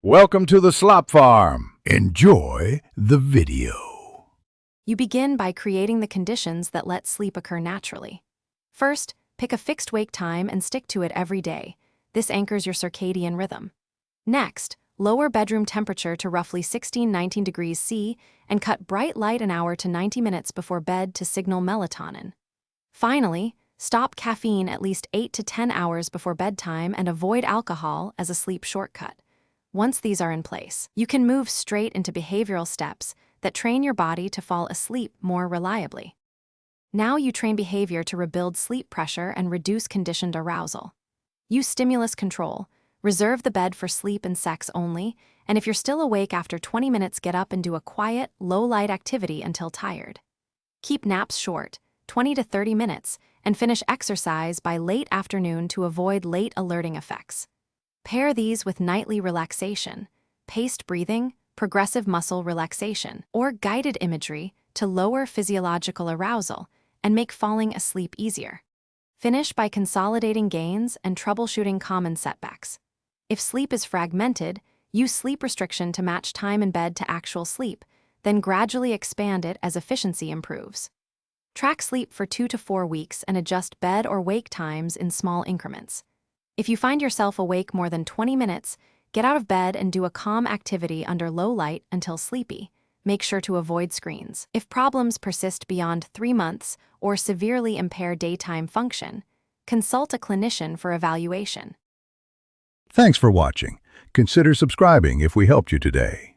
Welcome to the Slop Farm. Enjoy the video. You begin by creating the conditions that let sleep occur naturally. First, pick a fixed wake time and stick to it every day. This anchors your circadian rhythm. Next, lower bedroom temperature to roughly 16-19 degrees C and cut bright light an hour to 90 minutes before bed to signal melatonin. Finally, stop caffeine at least 8 to 10 hours before bedtime and avoid alcohol as a sleep shortcut. Once these are in place, you can move straight into behavioral steps that train your body to fall asleep more reliably. Now you train behavior to rebuild sleep pressure and reduce conditioned arousal. Use stimulus control, reserve the bed for sleep and sex only, and if you're still awake after 20 minutes, get up and do a quiet, low-light activity until tired. Keep naps short, 20 to 30 minutes, and finish exercise by late afternoon to avoid late alerting effects. Pair these with nightly relaxation, paced breathing, progressive muscle relaxation, or guided imagery to lower physiological arousal and make falling asleep easier. Finish by consolidating gains and troubleshooting common setbacks. If sleep is fragmented, use sleep restriction to match time in bed to actual sleep, then gradually expand it as efficiency improves. Track sleep for 2 to 4 weeks and adjust bed or wake times in small increments. If you find yourself awake more than 20 minutes, get out of bed and do a calm activity under low light until sleepy. Make sure to avoid screens. If problems persist beyond 3 months or severely impair daytime function, consult a clinician for evaluation. Thanks for watching. Consider subscribing if we helped you today.